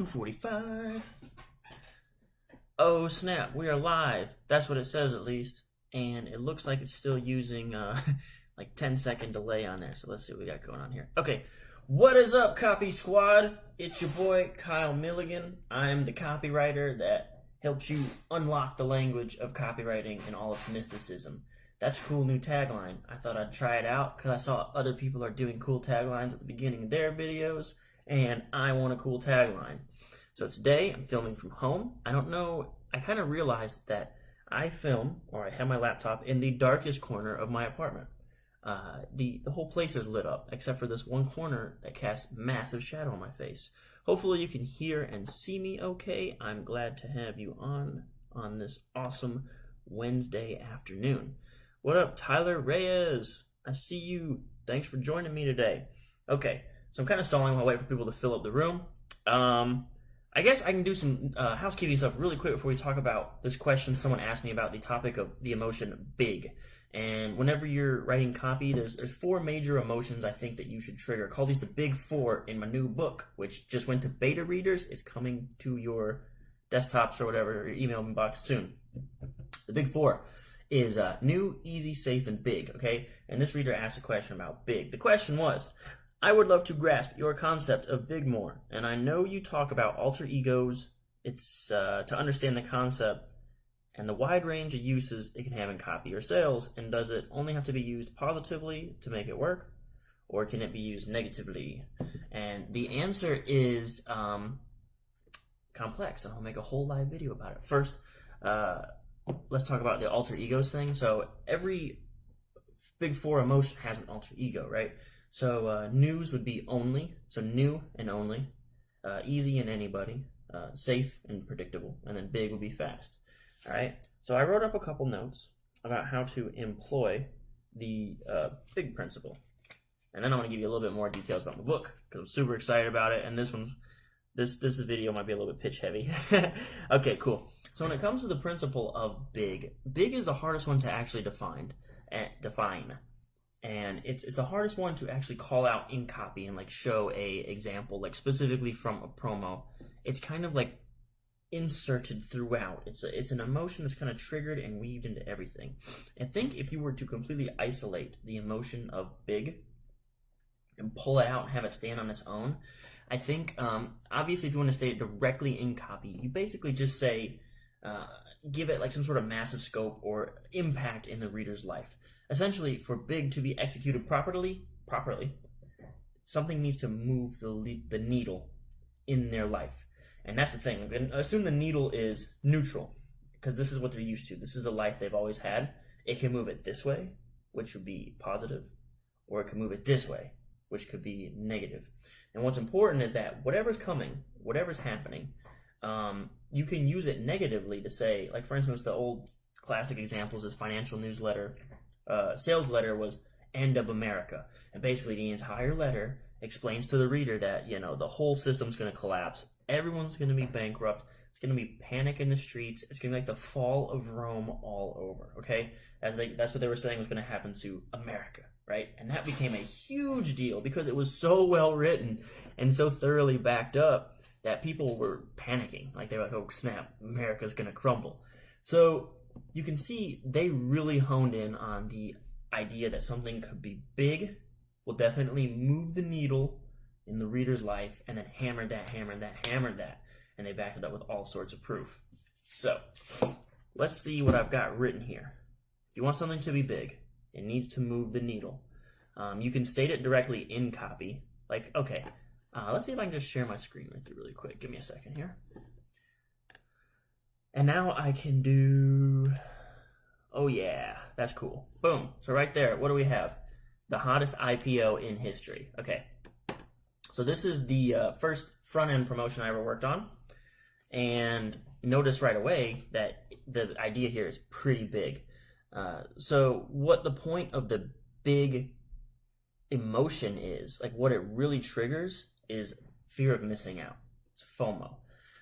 2:45. Oh snap, we are live. That's what it says at least. And it looks like it's still using like 10-second delay on there. So let's see what we got going on here. Okay, what is up, Copy Squad? It's your boy, Kyle Milligan. I'm the copywriter that helps you unlock the language of copywriting and all its mysticism. That's a cool new tagline. I thought I'd try it out because I saw other people are doing cool taglines at the beginning of their videos, and I want a cool tagline. So today I'm filming from home. I don't know, I kind of realized that I film, or I have my laptop in the darkest corner of my apartment. The whole place is lit up, except for this one corner that casts massive shadow on my face. Hopefully you can hear and see me okay. I'm glad to have you on this awesome Wednesday afternoon. What up, Tyler Reyes? I see you. Thanks for joining me today. Okay, so I'm kind of stalling while I wait for people to fill up the room. I guess I can do some housekeeping stuff really quick before we talk about this question someone asked me about the topic of the emotion big. And whenever you're writing copy, there's four major emotions I think that you should trigger. I call these the big four in my new book, which just went to beta readers. It's coming to your desktops or whatever, your email inbox soon. The big four is new, easy, safe, and big, okay? And this reader asked a question about big. The question was, I would love to grasp your concept of big more, and I know you talk about alter egos. It's to understand the concept and the wide range of uses it can have in copy or sales, and does it only have to be used positively to make it work, or can it be used negatively? And the answer is complex, and I'll make a whole live video about it. First, let's talk about the alter egos thing. So every big four emotion has an alter ego, right? So news would be only, so new and only, easy and anybody, safe and predictable, and then big would be fast. All right, so I wrote up a couple notes about how to employ the big principle, and then I want to give you a little bit more details about the book because I'm super excited about it. And this video might be a little bit pitch heavy. Okay, cool. So when it comes to the principle of big is the hardest one to actually define, and it's the hardest one to actually call out in copy and like show a example, like specifically from a promo. It's kind of like inserted throughout. It's an emotion that's kind of triggered and weaved into everything. I think if you were to completely isolate the emotion of big and pull it out and have it stand on its own, I think obviously if you want to state it directly in copy, you basically just say give it like some sort of massive scope or impact in the reader's life. Essentially, for big to be executed properly, something needs to move the needle in their life. And that's the thing. And assume the needle is neutral, because this is what they're used to. This is the life they've always had. It can move it this way, which would be positive, or it can move it this way, which could be negative. And what's important is that whatever's coming, whatever's happening, you can use it negatively to say, like for instance, the old classic examples is financial newsletter. Sales letter was End of America, and basically the entire letter explains to the reader that the whole system's going to collapse, everyone's going to be bankrupt, it's going to be panic in the streets, it's going to be like the fall of Rome all over. Okay, that's what they were saying was going to happen to America, right? And that became a huge deal because it was so well written and so thoroughly backed up that people were panicking. Like they were like, oh snap, America's going to crumble. So you can see they really honed in on the idea that something could be big, will definitely move the needle in the reader's life, and then hammered that, and they backed it up with all sorts of proof. So let's see what I've got written here. If you want something to be big, it needs to move the needle. You can state it directly in copy. Like, okay, let's see if I can just share my screen with you really quick. Give me a second here. And now I can do, oh yeah, that's cool. Boom. So right there, what do we have? The hottest IPO in history. Okay. So this is the first front-end promotion I ever worked on. And notice right away that the idea here is pretty big. So what the point of the big emotion is, like what it really triggers is fear of missing out. It's FOMO.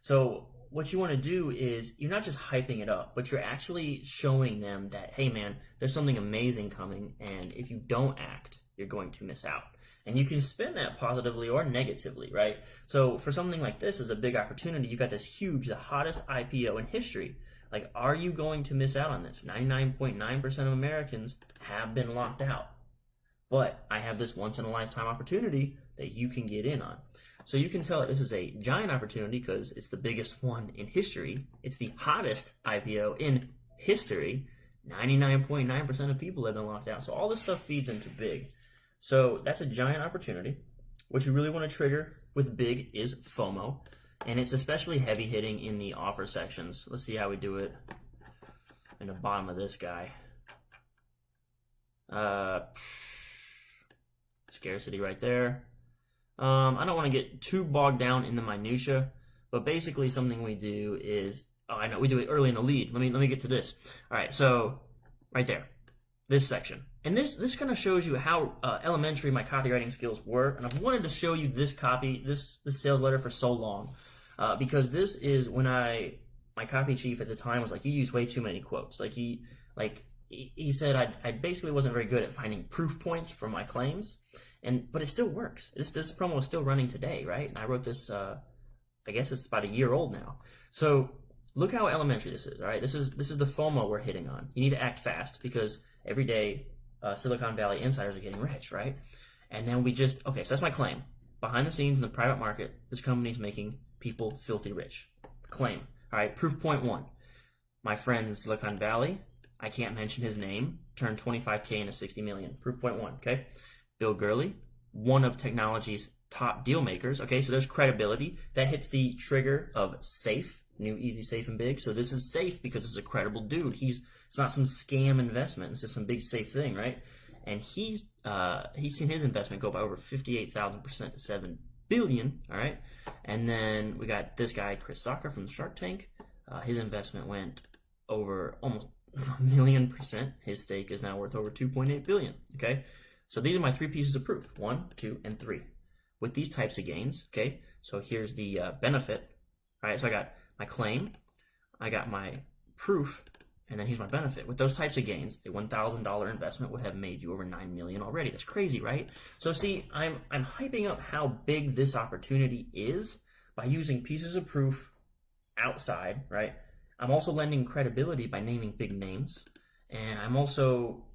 So what you want to do is you're not just hyping it up, but you're actually showing them that, hey man, there's something amazing coming, and if you don't act, you're going to miss out. And you can spin that positively or negatively, right? So for something like this is a big opportunity. You got this huge, the hottest IPO in history. Like, are you going to miss out on this? 99.9% of Americans have been locked out. But I have this once in a lifetime opportunity that you can get in on. So you can tell that this is a giant opportunity because it's the biggest one in history. It's the hottest IPO in history. 99.9% of people have been locked out. So all this stuff feeds into big. So that's a giant opportunity. What you really want to trigger with big is FOMO. And it's especially heavy hitting in the offer sections. Let's see how we do it in the bottom of this guy. Scarcity right there. I don't want to get too bogged down in the minutia, but basically something we do is, I know we do it early in the lead. Let me get to this. All right, so right there, this section. And this kind of shows you how elementary my copywriting skills were. And I've wanted to show you this sales letter for so long. Because this is when my copy chief at the time was like, you use way too many quotes. He said I basically wasn't very good at finding proof points for my claims, but it still works. This promo is still running today, right? And I wrote this, I guess it's about a year old now. So look how elementary this is, all right? This is the FOMO we're hitting on. You need to act fast because every day Silicon Valley insiders are getting rich, right? And then okay, so that's my claim. Behind the scenes in the private market, this company is making people filthy rich. Claim. All right, proof point 1. My friend in Silicon Valley, I can't mention his name, turned 25K into 60 million. Proof point 1, okay? Bill Gurley, one of technology's top deal makers. Okay, so there's credibility. That hits the trigger of safe, new, easy, safe, and big. So this is safe because it's a credible dude. It's not some scam investment. It's just some big safe thing, right? And he's seen his investment go by over 58,000% to 7 billion. All right, and then we got this guy Chris Sacca from Shark Tank. His investment went over almost 1,000,000%. His stake is now worth over 2.8 billion. Okay, so these are my 3 pieces of proof: 1, 2, and 3. With these types of gains, okay. So here's the benefit. All right, so I got my claim, I got my proof, and then here's my benefit. With those types of gains, a $1,000 investment would have made you over 9 million already. That's crazy, right? So see, I'm hyping up how big this opportunity is by using pieces of proof outside, right? I'm also lending credibility by naming big names, and I'm also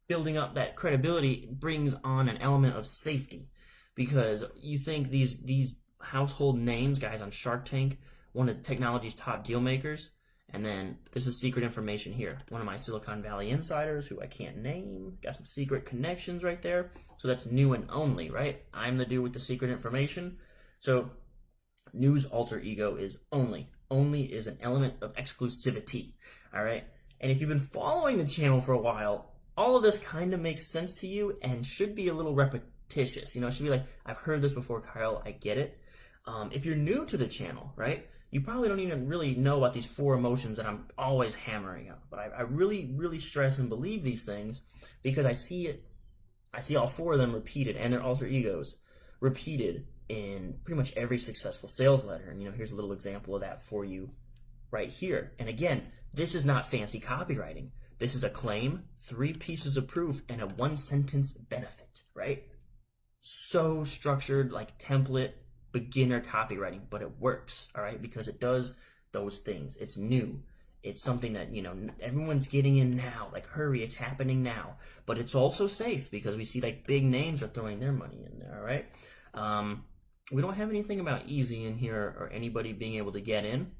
building up that credibility brings on an element of safety, because you think these household names, guys on Shark Tank, one of technology's top deal makers. And then this is secret information here. One of my Silicon Valley insiders who I can't name, got some secret connections right there. So that's new and only, right? I'm the dude with the secret information. So news alter ego is only. Only is an element of exclusivity, all right? And if you've been following the channel for a while, all of this kind of makes sense to you and should be a little repetitious. You know, it should be like, I've heard this before, Kyle, I get it. If you're new to the channel, right? You probably don't even really know about these 4 emotions that I'm always hammering up. But I really, really stress and believe these things because I see all 4 of them repeated, and their alter egos repeated in pretty much every successful sales letter. And, here's a little example of that for you right here. And again, this is not fancy copywriting. This is a claim, 3 pieces of proof, and a 1-sentence benefit, right? So structured, like template, beginner copywriting, but it works, all right, because it does those things. It's new. It's something that, everyone's getting in now. Like, hurry, it's happening now. But it's also safe because we see like big names are throwing their money in there, all right? We don't have anything about easy in here or anybody being able to get in,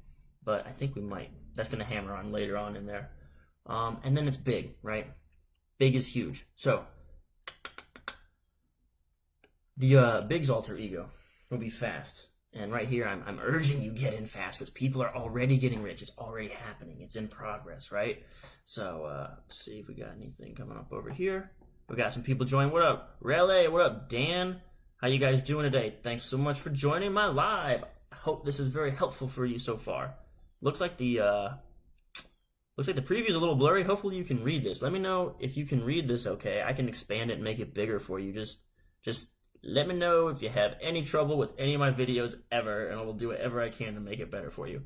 but I think we might. That's going to hammer on later on in there. And then it's big, right? Big is huge. So the big's alter ego will be fast. And right here, I'm urging you get in fast because people are already getting rich. It's already happening. It's in progress, right? So let's see if we got anything coming up over here. We got some people joining. What up, Rele? What up, Dan? How you guys doing today? Thanks so much for joining my live. I hope this is very helpful for you so far. Looks like the preview is a little blurry. Hopefully you can read this. Let me know if you can read this okay. I can expand it and make it bigger for you. Just let me know if you have any trouble with any of my videos ever, and I will do whatever I can to make it better for you.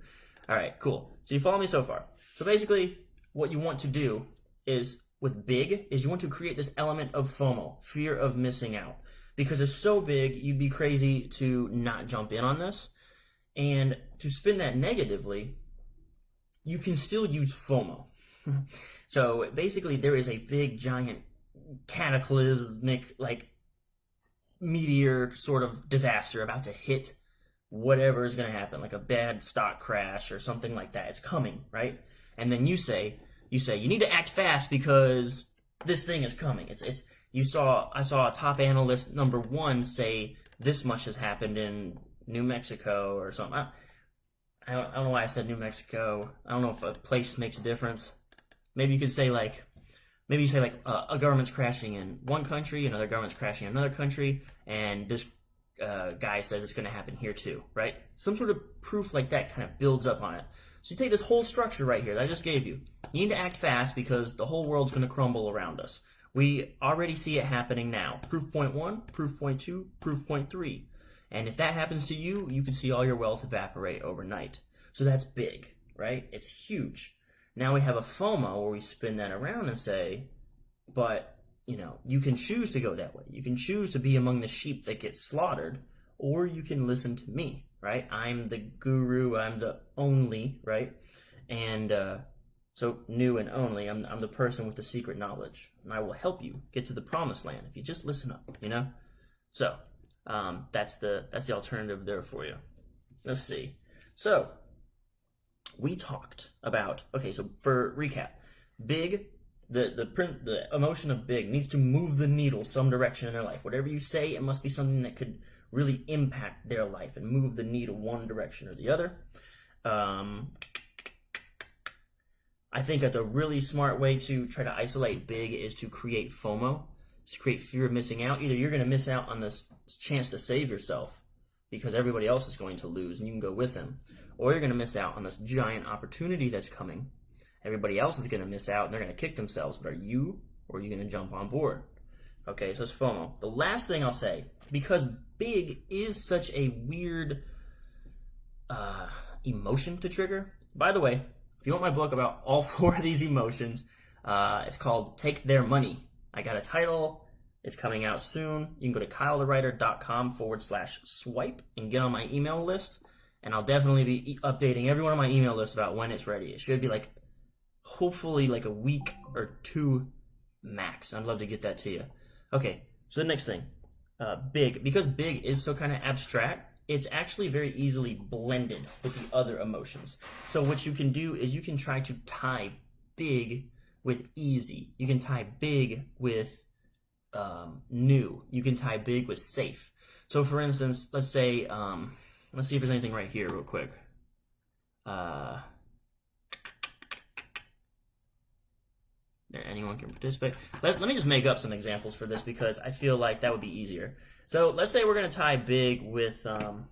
All right, cool. So you follow me so far. So basically, what you want to do is, with big, is you want to create this element of FOMO, fear of missing out. because it's so big, you'd be crazy to not jump in on this. And to spin that negatively, you can still use FOMO. So basically, there is a big, giant, cataclysmic, like, meteor sort of disaster about to hit whatever is going to happen, like a bad stock crash or something like that. It's coming, right? And then you say you need to act fast because this thing is coming. I saw a top analyst number 1 say this much has happened in New Mexico or something. I don't know why I said New Mexico. I don't know if a place makes a difference. Maybe you could say like, a government's crashing in one country, another government's crashing in another country, and this guy says it's going to happen here too, right? Some sort of proof like that kind of builds up on it. So you take this whole structure right here that I just gave you. You need to act fast because the whole world's going to crumble around us. We already see it happening now. Proof point 1, proof point 2, proof point 3. And if that happens to you, you can see all your wealth evaporate overnight. So that's big, right? It's huge. Now we have a FOMO where we spin that around and say, but, you can choose to go that way. You can choose to be among the sheep that get slaughtered, or you can listen to me, right? I'm the guru, I'm the only, right? And so new and only, I'm the person with the secret knowledge, and I will help you get to the promised land if you just listen up, So that's the alternative there for you. Let's see. So we talked about, okay, so for recap, big, the emotion of big needs to move the needle some direction in their life. Whatever you say, it must be something that could really impact their life and move the needle one direction or the other. I think that the really smart way to try to isolate big is to create FOMO, to create fear of missing out. Either you're going to miss out on this chance to save yourself because everybody else is going to lose and you can go with them, or you're going to miss out on this giant opportunity that's coming. Everybody else is going to miss out and they're going to kick themselves, but are you going to jump on board? Okay, so it's FOMO. The last thing I'll say, because big is such a weird emotion to trigger. By the way, if you want my book about all 4 of these emotions, it's called Take Their Money. I got a title. It's coming out soon. You can go to kylethewriter.com/swipe and get on my email list. And I'll definitely be updating everyone on my email list about when it's ready. It should be hopefully a week or 2 max. I'd love to get that to you. Okay, so the next thing, big. Because big is so kind of abstract, it's actually very easily blended with the other emotions. So what you can do is you can try to tie big with easy. You can tie big with new. You can tie big with safe. So for instance, let's say, let's see if there's anything right here real quick. There, anyone can participate. Let me just make up some examples for this because I feel like that would be easier. So let's say we're going to tie big with, all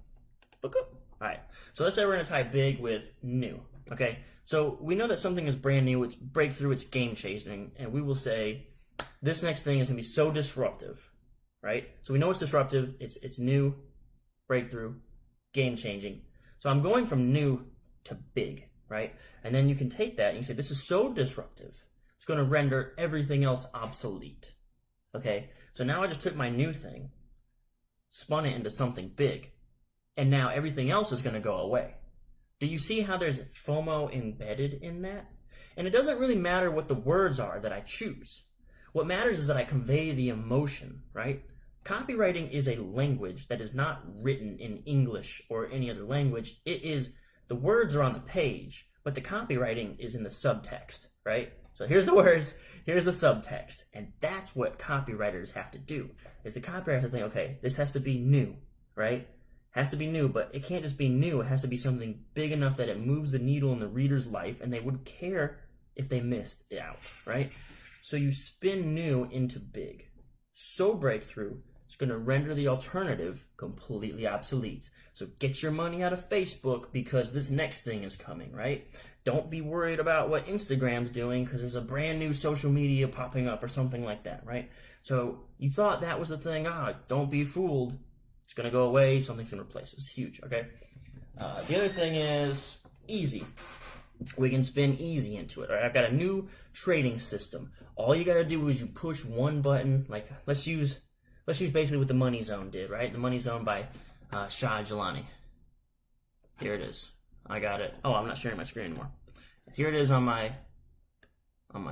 right. So let's say we're going to tie big with new. Okay. So we know that something is brand new, it's breakthrough, it's game changing, and we will say this next thing is going to be so disruptive, right? So we know it's disruptive, it's new, breakthrough, game changing. So I'm going from new to big, right? And then you can take that and you say this is so disruptive, it's going to render everything else obsolete. Okay? So now I just took my new thing, spun it into something big, and now everything else is going to go away. Do you see how there's FOMO embedded in that? And it doesn't really matter what the words are that I choose. What matters is that I convey the emotion, right? Copywriting is a language that is not written in English or any other language. It is, the words are on the page, but the copywriting is in the subtext, right? So here's the words, here's the subtext, and that's what copywriters have to do, is the copywriter has to think, okay, this has to be new, right? Has to be new, but it can't just be new. It has to be something big enough that it moves the needle in the reader's life and they wouldn't care if they missed it out, right? So you spin new into big. So breakthrough, it's going to render the alternative completely obsolete. So get your money out of Facebook because this next thing is coming, right? Don't be worried about what Instagram's doing because there's a brand new social media popping up or something like that, right? So you thought that was the thing. Don't be fooled. It's going to go away. Something's going to replace it. It's huge, okay? The other thing is easy. We can spin easy into it. All right? I've got a new trading system. All you got to do is you push one button. Like, let's use let's use basically what the Money Zone did, right? The Money Zone by Shah Jelani. Here it is. I got it. Oh, I'm not sharing my screen anymore. Here it is on my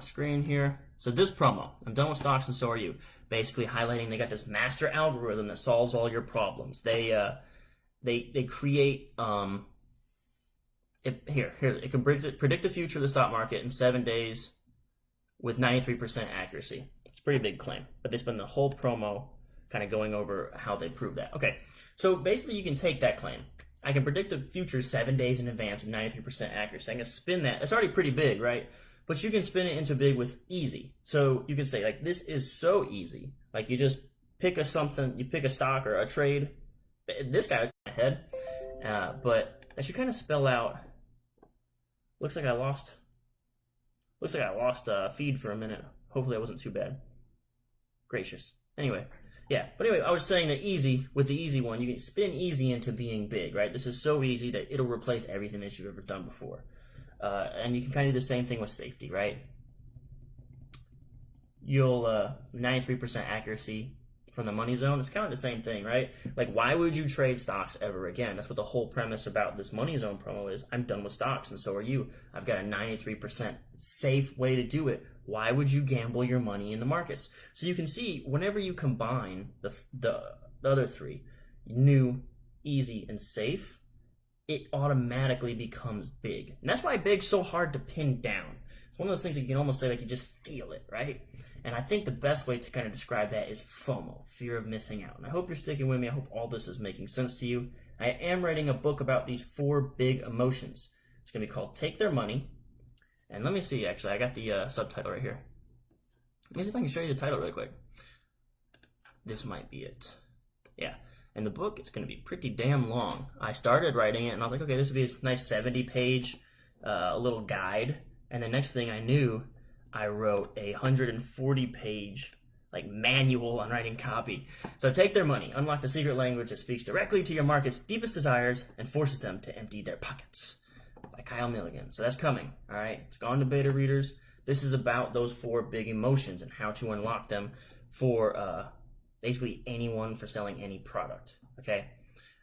screen here. So this promo, I'm done with stocks and so are you. Basically highlighting they got this master algorithm that solves all your problems. They create it can predict the future of the stock market in 7 days with 93% accuracy. It's a pretty big claim, but they spend the whole promo kind of going over how they prove that. Okay, so basically you can take that claim. I can predict the future 7 days in advance with 93% accuracy. I can spin that. It's already pretty big, right? But you can spin it into big with easy. So you can say, like, this is so easy. Like, you just pick a stock or a trade. This guy ahead. But that should kind of spell out. Looks like I lost feed for a minute. Hopefully that wasn't too bad. Gracious. Anyway. Yeah, but anyway, I was saying that with the easy one, you can spin easy into being big, right? This is so easy that it'll replace everything that you've ever done before. And you can kind of do the same thing with safety, right? You'll 93% accuracy from the Money Zone. It's kind of the same thing, right? Like, why would you trade stocks ever again? That's what the whole premise about this Money Zone promo is. I'm done with stocks, and so are you. I've got a 93% safe way to do it. Why would you gamble your money in the markets? So you can see whenever you combine the other three, new, easy, and safe, it automatically becomes big. And that's why big's so hard to pin down. It's one of those things that you can almost say like you just feel it, right? And I think the best way to kind of describe that is FOMO, fear of missing out. And I hope you're sticking with me. I hope all this is making sense to you. I am writing a book about these 4 big emotions. It's going to be called Take Their Money. And let me see, actually, I got the subtitle right here. Let me see if I can show you the title really quick. This might be it. Yeah. And the book is going to be pretty damn long. I started writing it, and I was like, okay, this would be a nice 70-page little guide. And the next thing I knew, I wrote a 140-page like manual on writing copy. So Take Their Money, unlock the secret language that speaks directly to your market's deepest desires and forces them to empty their pockets, by Kyle Milligan. So that's coming, all right? It's gone to beta readers. This is about those 4 big emotions and how to unlock them for basically anyone for selling any product, okay?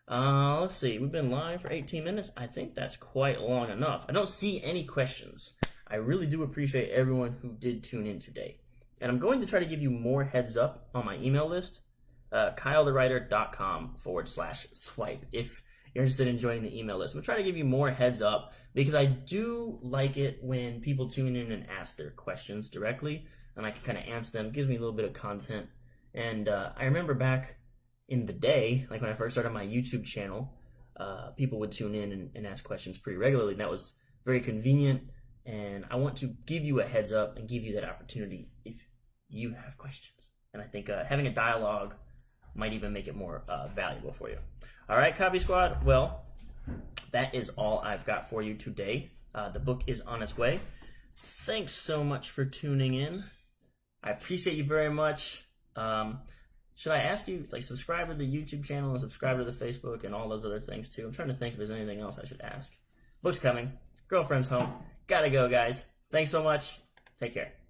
Let's see. We've been live for 18 minutes. I think that's quite long enough. I don't see any questions. I really do appreciate everyone who did tune in today. And I'm going to try to give you more heads up on my email list, kylethewriter.com/swipe, if you're interested in joining the email list. I'm going to try to give you more heads up because I do like it when people tune in and ask their questions directly, and I can kind of answer them. It gives me a little bit of content. And I remember back in the day, like when I first started my YouTube channel, people would tune in and ask questions pretty regularly, and that was very convenient. And I want to give you a heads up and give you that opportunity if you have questions. And I think having a dialogue might even make it more valuable for you. All right, Copy Squad. Well, that is all I've got for you today. The book is on its way. Thanks so much for tuning in. I appreciate you very much. Should I ask you, like, subscribe to the YouTube channel and subscribe to the Facebook and all those other things too? I'm trying to think if there's anything else I should ask. Book's coming. Girlfriend's home. Gotta go, guys. Thanks so much. Take care.